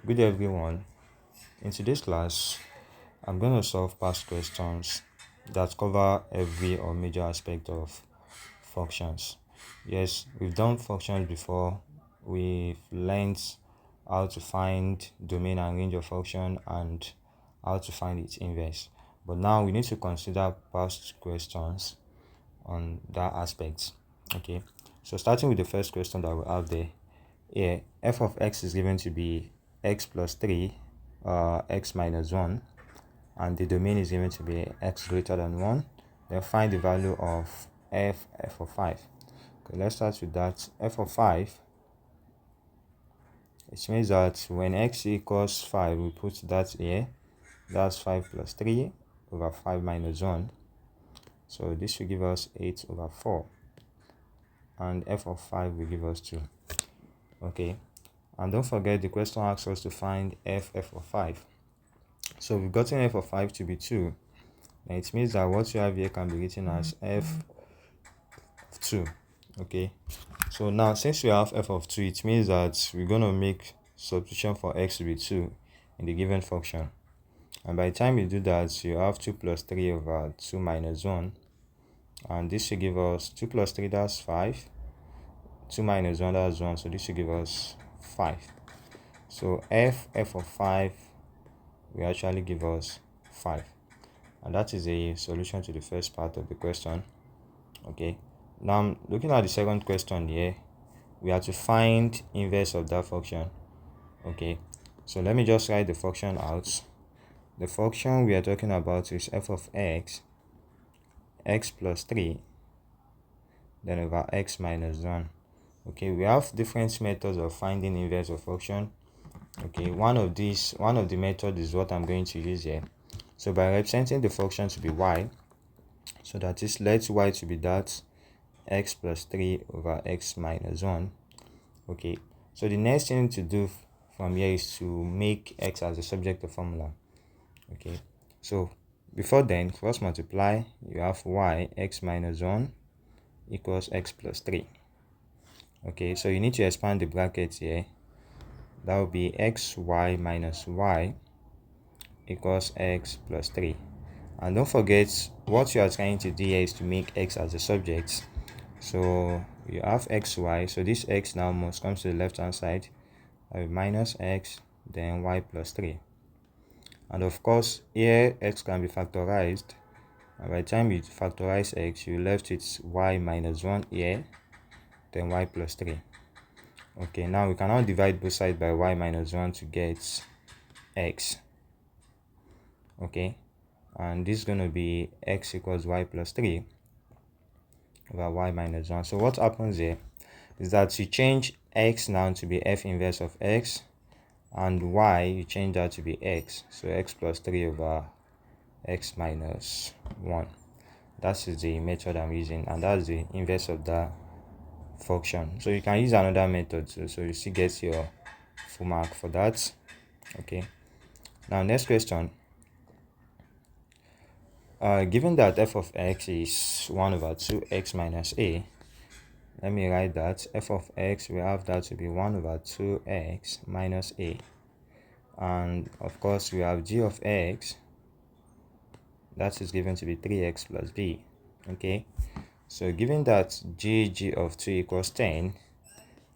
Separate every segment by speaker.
Speaker 1: Good day, everyone. In today's class, I'm going to solve past questions that cover every or major aspect of functions. Yes, we've done functions before. We've learned how to find domain and range of function and how to find its inverse. But now we need to consider past questions on that aspect. Okay, so starting with the first question that we have there. Yeah, f of x is given to be x plus 3 x minus 1, and the domain is given to be x greater than 1. Then find the value of f of 5. Okay, let's start with that. F of 5, it means that when x equals 5, we put that here. That's 5 plus 3 over 5 minus 1. So this will give us 8 over 4. And f of 5 will give us 2. Okay, and don't forget the question asks us to find f of 5. So we've gotten f of 5 to be 2. Now it means that what you have here can be written as f of 2. Okay, so now since we have f of 2, it means that we're going to make substitution for x to be 2 in the given function. And by the time you do that, you have 2 plus 3 over 2 minus 1. And this should give us 2 plus 3, that's 5. 2 minus 1, that's 1. So this should give us 5. So f of 5 will actually give us 5. And that is a solution to the first part of the question. Okay, now I'm looking at the second question here. We have to find inverse of that function. Okay, so let me just write the function out. The function we are talking about is f of x plus 3 then over x minus 1. Okay, we have different methods of finding inverse of function. Okay, one of the methods is what I'm going to use here. So by representing the function to be y, so that is, let y to be that x plus 3 over x minus 1. Okay, so the next thing to do from here is to make x as the subject of formula. Okay, so before then, first multiply, you have y x minus 1 equals x plus 3. Okay, so you need to expand the brackets here. That will be xy minus y equals x plus 3. And don't forget, what you are trying to do here is to make x as a subject. So you have xy, so this x now must come to the left hand side. Minus x, then y plus 3. And of course, here x can be factorized. And by the time you factorize x, you left it y minus 1 here, then y plus 3. Okay, now we can now divide both sides by y minus 1 to get x. Okay, and this is going to be x equals y plus 3 over y minus 1. So what happens here is that you change x now to be f inverse of x, and y you change that to be x. So x plus 3 over x minus 1. That is the method I'm using, and that's the inverse of that function. So you can use another method too, so you still get your full mark for that. Okay, now next question. Given that f of x is 1 over 2x minus a, let me write that f of x, we have that to be 1 over 2x minus a. And of course, we have g of x, that is given to be 3x plus b. Okay, so given that g of 2 equals 10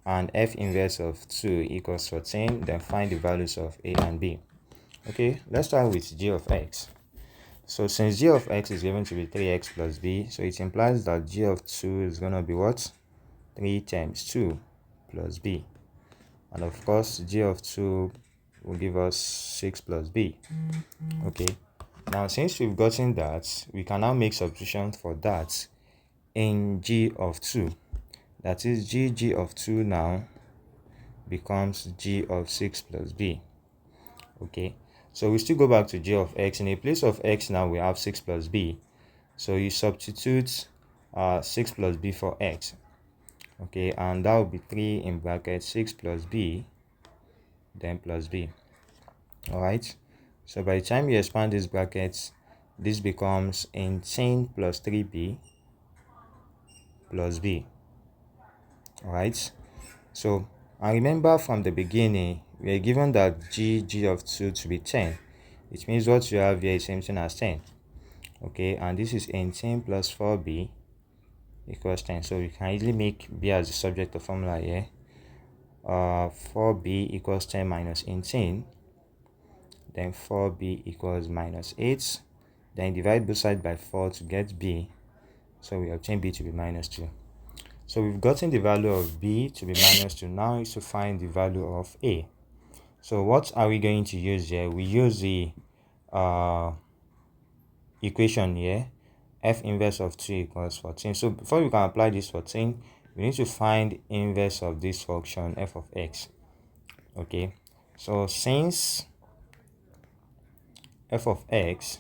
Speaker 1: and f inverse of 2 equals 14, then find the values of a and b. Okay, let's start with g of x. So since g of x is given to be 3x plus b, so it implies that g of 2 is going to be what? 3 times 2 plus b. And of course, g of 2 will give us 6 plus b. Okay, now since we've gotten that, we can now make substitution for that in g of 2. That is, g of 2 now becomes g of 6 plus b. Okay, so we still go back to g of x. In a place of x now we have 6 plus b, so you substitute 6 plus b for x. Okay, and that will be 3 in bracket 6 plus b, then plus b. All right, so by the time you expand these brackets, this becomes 18 plus 3b plus b. All right, so and remember from the beginning, we are given that g of 2 to be 10. It means what you have here is same thing as 10. Okay, and this is 18 plus 4b equals 10. So we can easily make b as the subject of formula here. 4b equals 10 minus 18. Then 4b equals minus 8. Then divide both sides by 4 to get b. So we obtain b to be minus 2. So we've gotten the value of b to be minus 2. Now is to find the value of a. So what are we going to use here? We use the equation here. F inverse of 2 equals 14. So before we can apply this 14, we need to find inverse of this function f of x. Okay, so since f of x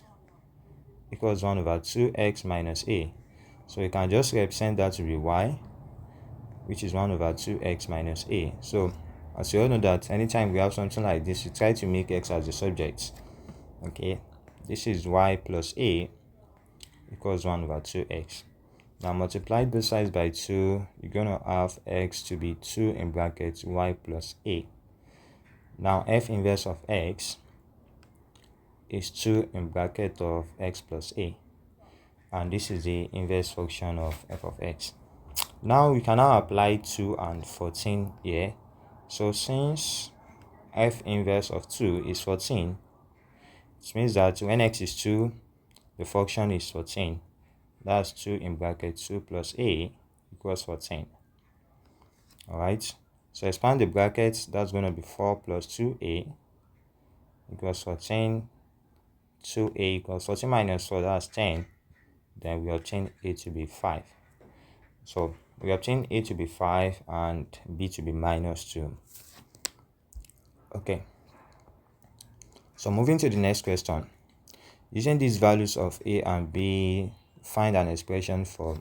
Speaker 1: equals 1 over 2x minus a, so you can just represent that to be y, which is 1 over 2x minus a. So as you all know that anytime we have something like this, you try to make x as the subject. Okay, this is y plus a equals 1 over 2x. Now multiply both sides by 2, you're going to have x to be 2 in brackets y plus a. Now f inverse of x is 2 in bracket of x plus a. And this is the inverse function of f of x. Now we can now apply 2 and 14 here. So since f inverse of 2 is 14, it means that when x is 2, the function is 14. That's 2 in bracket 2 plus a equals 14. Alright, so expand the brackets. That's going to be 4 plus 2a equals 14. 2a equals 14 minus 4, that's 10. Then we obtain a to be 5. So we obtain a to be 5 and b to be minus 2. Okay, so moving to the next question. Using these values of a and b, find an expression for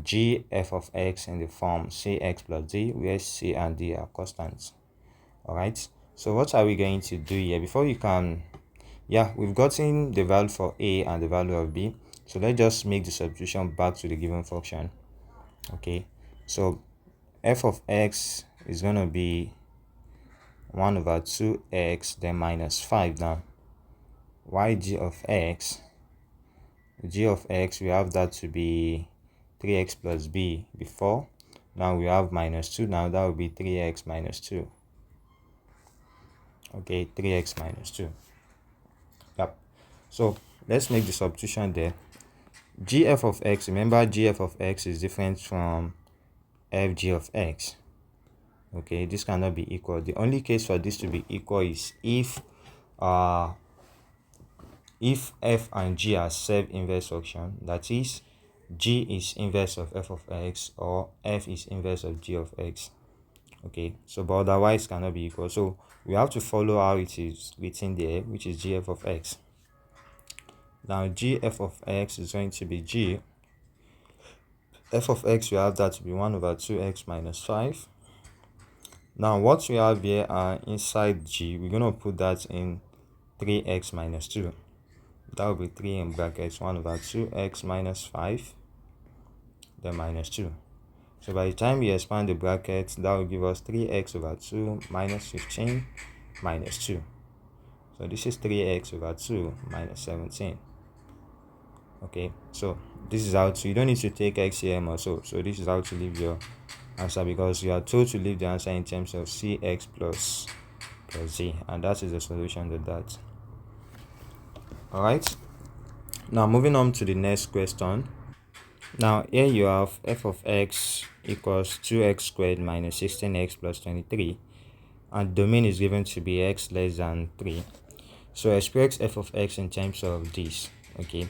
Speaker 1: g f of x in the form cx plus d, where c and d are constants. Alright, so what are we going to do here? Before you can, we've gotten the value for a and the value of b. So let's just make the substitution back to the given function. Okay, so f of x is going to be 1 over 2x, then minus 5 now. G of x, we have that to be 3x plus b before. Now we have minus 2. Now that will be 3x minus 2. Okay, 3x minus 2. Yep. So let's make the substitution there. Gf of x, remember gf of x is different from fg of x. Okay, this cannot be equal. The only case for this to be equal is if f and g are self-inverse function, that is, g is inverse of f of x or f is inverse of g of x. Okay, so but otherwise cannot be equal. So we have to follow how it is written there, which is gf of x. Now gf of x is going to be g. F of x, we have that to be 1 over 2x minus 5. Now what we have here inside g, we're going to put that in 3x minus 2. That will be 3 in brackets 1 over 2x minus 5, then minus 2. So by the time we expand the brackets, that will give us 3x over 2 minus 15 minus 2. So this is 3x over 2 minus 17. Okay, so this is how to, you don't need to take XCM or so. So this is how to leave your answer, because you are told to leave the answer in terms of cx plus z, and that is the solution to that. Alright, now moving on to the next question. Now here you have f of x equals 2x squared minus 16x plus 23, and domain is given to be x less than 3. So express f of x in terms of this. Okay,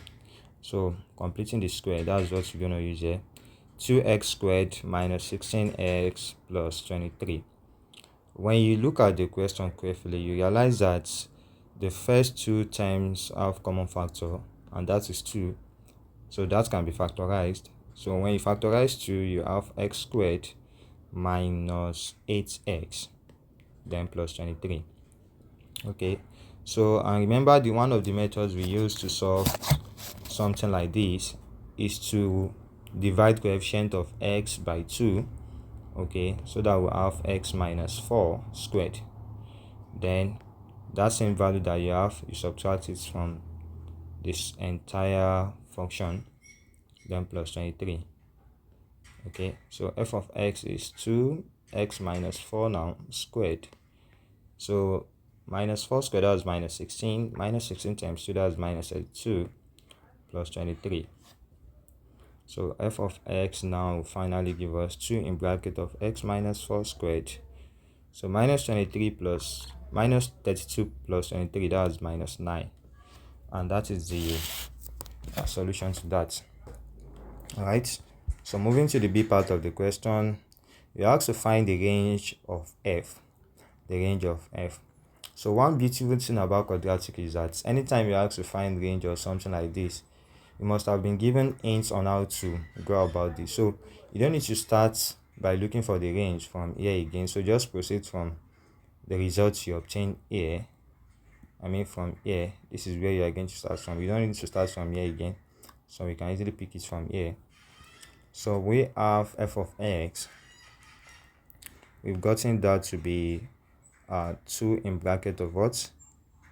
Speaker 1: so completing the square, that's what we're going to use here. 2x squared minus 16x plus 23. When you look at the question carefully, you realize that the first two terms have common factor, and that is 2. So that can be factorized. So when you factorize 2, you have x squared minus 8x, then plus 23. Okay, so and remember, the one of the methods we use to solve something like this is to divide coefficient of x by 2. Okay, so that we have x minus 4 squared. then that same value that you have, you subtract it from this entire function, then plus 23. Okay, so f of x is 2x minus 4 now squared. So minus 4 squared, that is minus 16. Minus 16 times 2, that is minus 32 plus 23. So f of x now will finally give us 2 in bracket of x minus 4 squared. So minus 23 plus minus 32 plus 23, that is minus 9. And that is the solution to that. Alright, so moving to the B part of the question, we are asked to find the range of f. The range of f. So one beautiful thing about quadratic is that anytime you're asked to find range or something like this, you must have been given hints on how to go about this. So you don't need to start by looking for the range from here again. So just proceed from the results you obtain here. From here, this is where you are going to start from. You don't need to start from here again. So we can easily pick it from here. So we have f of x. We've gotten that to be 2 in bracket of what?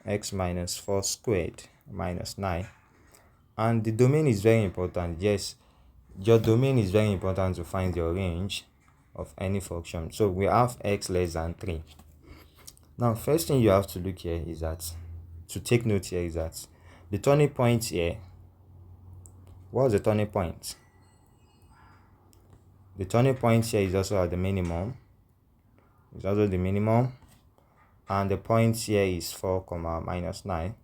Speaker 1: X minus 4 squared minus 9. And the domain is very important. Yes, your domain is very important to find your range of any function. So we have x less than 3. Now, first thing you have to look here is that, to take note here is that the turning point here, what's the turning point? The turning point here is also at the minimum. It's also the minimum. And the point here is 4 comma minus 9.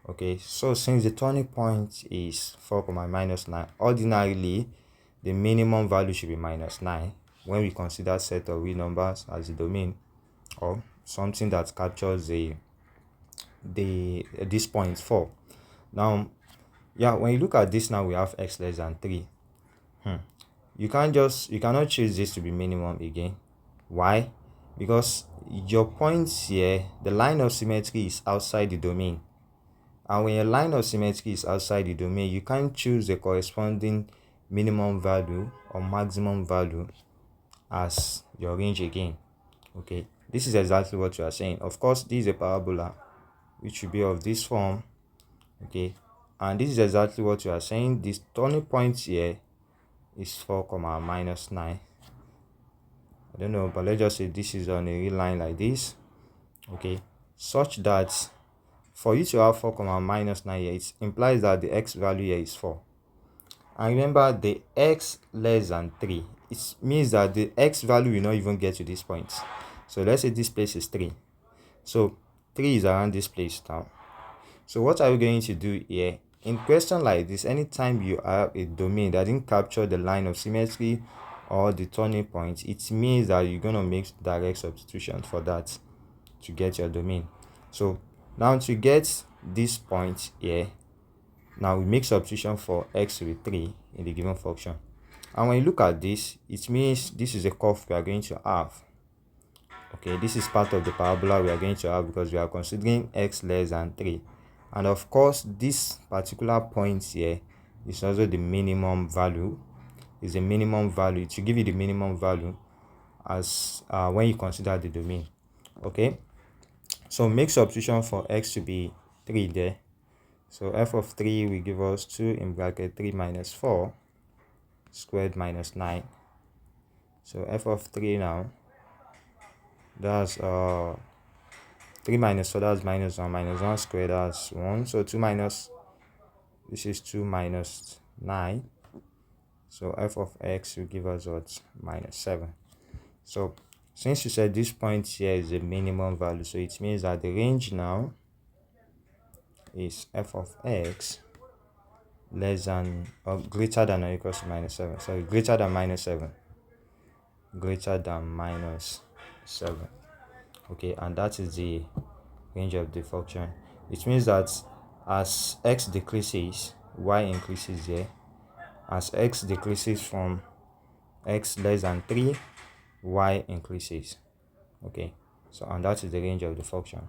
Speaker 1: Okay, so since the turning point is 4 comma minus 9, ordinarily the minimum value should be minus 9 when we consider set of real numbers as the domain, or something that captures this point 4. Now, when you look at this now, we have x less than 3. You cannot choose this to be minimum again. Why? Because your points here, the line of symmetry is outside the domain. And when your line of symmetry is outside the domain, you can't choose the corresponding minimum value or maximum value as your range again. Okay, this is exactly what you are saying. Of course, this is a parabola which should be of this form. Okay, and this is exactly what you are saying. This turning point here is 4 comma minus 9. I don't know, but let's just say this is on a real line like this. Okay, such that for you to have 4 comma minus 9 here, it implies that the x value here is 4. And remember, the x less than 3, it means that the x value will not even get to this point. So let's say this place is 3. So 3 is around this place now. So what are we going to do here? In question like this, anytime you have a domain that didn't capture the line of symmetry or the turning point, it means that you're going to make direct substitution for that to get your domain. So now to get this point here, now we make substitution for x with 3 in the given function. And when you look at this, it means this is a curve we are going to have. Okay, this is part of the parabola we are going to have because we are considering x less than 3. And of course, this particular point here is also the minimum value. Is a minimum value to give you the minimum value as when you consider the domain. Okay, so make substitution for x to be 3 there. So f of 3 will give us 2 in bracket 3 minus 4 squared minus 9. So f of 3 now, that's 3 minus 4, that's minus 1, minus 1 squared, that's 1. So 2 minus, this is 2 minus 9. So f of x will give us what? Minus 7. So since you said this point here is a minimum value, so it means that the range now is f of x less than or greater than or equals to minus 7. So greater than minus 7. Greater than minus 7. Okay, and that is the range of the function. It means that as x decreases, y increases here. As x decreases from x less than 3, y increases. Okay, so and that is the range of the function.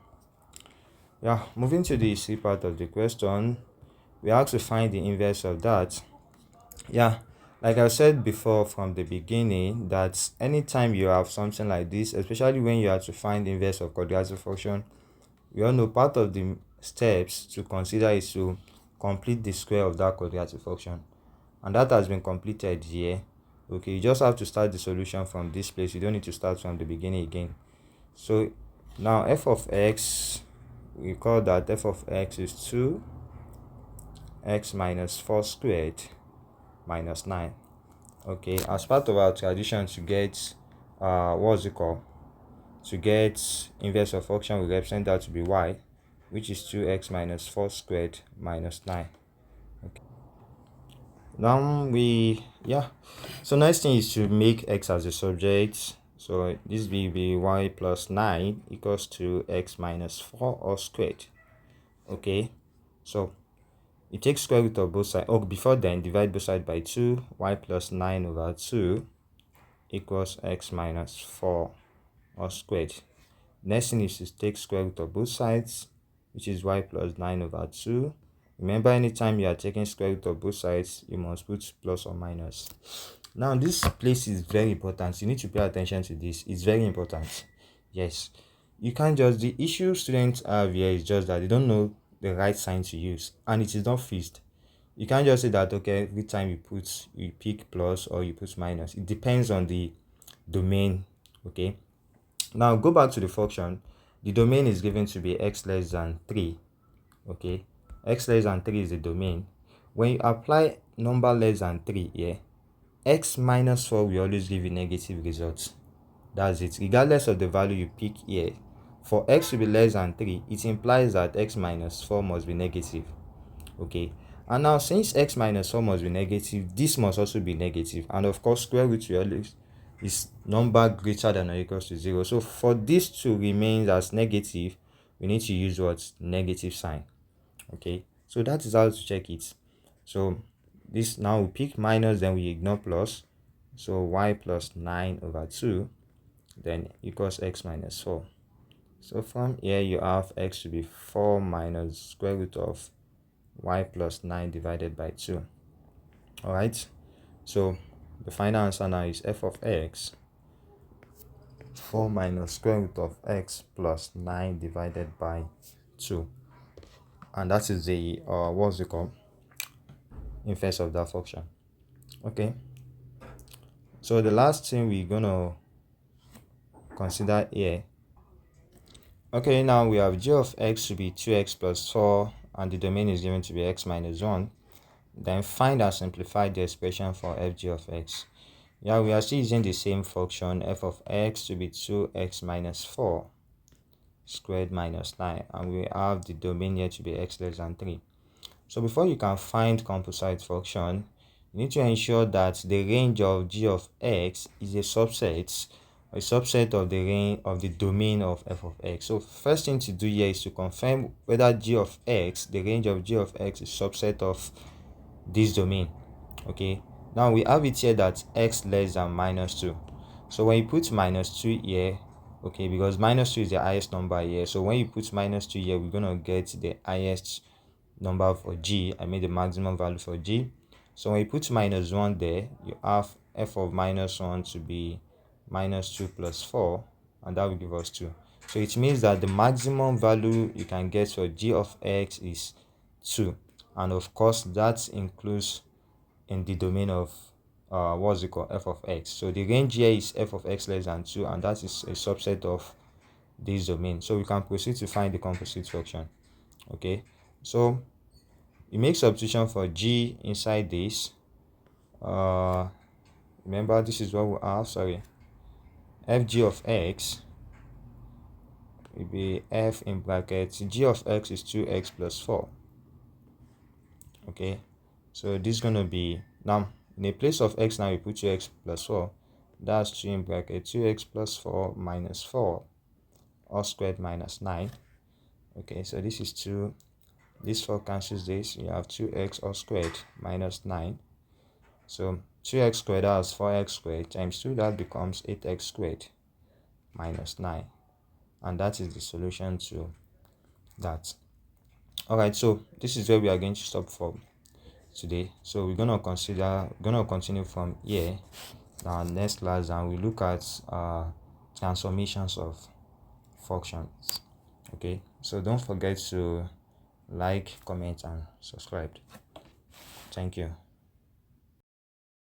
Speaker 1: Moving to the C part of the question, we have to find the inverse of that. Like I said before from the beginning, that anytime you have something like this, especially when you have to find inverse of quadratic function, we all know part of the steps to consider is to complete the square of that quadratic function, and that has been completed here. Okay, you just have to start the solution from this place. You don't need to start from the beginning again. So now f of x, we call that f of x is 2x minus 4 squared minus 9. Okay, as part of our tradition to get what's it called, to get inverse of function, we represent that to be y, which is 2x minus 4 squared minus 9. Okay, now so next thing is to make x as a subject. So this will be y plus 9 equals to x minus 4 all squared. Okay, so you take square root of both sides. Oh, before then, divide both sides by 2. Y plus 9 over 2 equals x minus 4 all squared. Next thing is to take square root of both sides, which is y plus 9 over 2. Remember, anytime you are taking square root of both sides, you must put plus or minus. Now, this place is very important. You need to pay attention to this. It's very important. Yes. You can't just, the issue students have here is just that they don't know the right sign to use, and it is not fixed. You can't just say that, okay, every time you pick plus or you put minus. It depends on the domain. Okay. Now go back to the function. The domain is given to be x less than 3. Okay, x less than 3 is the domain. When you apply number less than 3 here, x minus 4 will always give you negative results. That's it, regardless of the value you pick here. For x to be less than 3, it implies that x minus 4 must be negative. Okay, and now since x minus 4 must be negative, this must also be negative, and of course square root will always is number greater than or equals to 0. So for this to remain as negative, we need to use what? Negative sign. Okay, so that is how to check it. So this, now we pick minus, then we ignore plus. So y plus 9 over 2 then equals x minus 4. So from here you have x to be 4 minus square root of y plus 9 divided by 2. Alright, so the final answer now is f of x 4 minus square root of x plus 9 divided by 2, and that is the what's it called, inverse of that function. Okay, so the last thing we're gonna consider here. Okay, now we have g of x to be 2x plus 4 and the domain is given to be x minus 1. Then find and simplify the expression for fg of x. Yeah, we are still using the same function, f of x to be 2x minus 4 squared minus 9, and we have the domain here to be x less than 3. So before you can find composite function, you need to ensure that the range of g of x is a subset of the range of the domain of f of x. So first thing to do here is to confirm whether g of x, the range of g of x, is subset of this domain. Okay, now we have it here that x less than minus 2. So when you put minus 2 here, okay, because minus 2 is the highest number here, so when you put minus 2 here, we're gonna get the highest number for g. I made the maximum value for g. So when you put minus 1 there, you have f of minus 1 to be minus 2 plus 4, and that will give us 2. So it means that the maximum value you can get for g of x is 2, and of course that includes in the domain of what's it called, f of x. So the range here is f of x less than 2, and that is a subset of this domain. So we can proceed to find the composite function. Okay, so you make substitution for g inside this. Remember, this is what we have. Sorry, fg of x will be f in brackets g of x is 2x plus 4. Okay, so this is going to be, now in the place of x, now we put 2x plus 4. That's 2 in bracket 2x plus 4 minus 4 all squared minus 9. Okay, so this is 2. This 4 cancels this. You have 2x all squared minus 9. So 2x squared, that's 4x squared, times 2, that becomes 8x squared minus 9. And that is the solution to that. Alright, so this is where we are going to stop for today. So we're gonna continue from here in our next class, and we look at transformations of functions. Okay, so don't forget to like, comment, and subscribe. Thank you.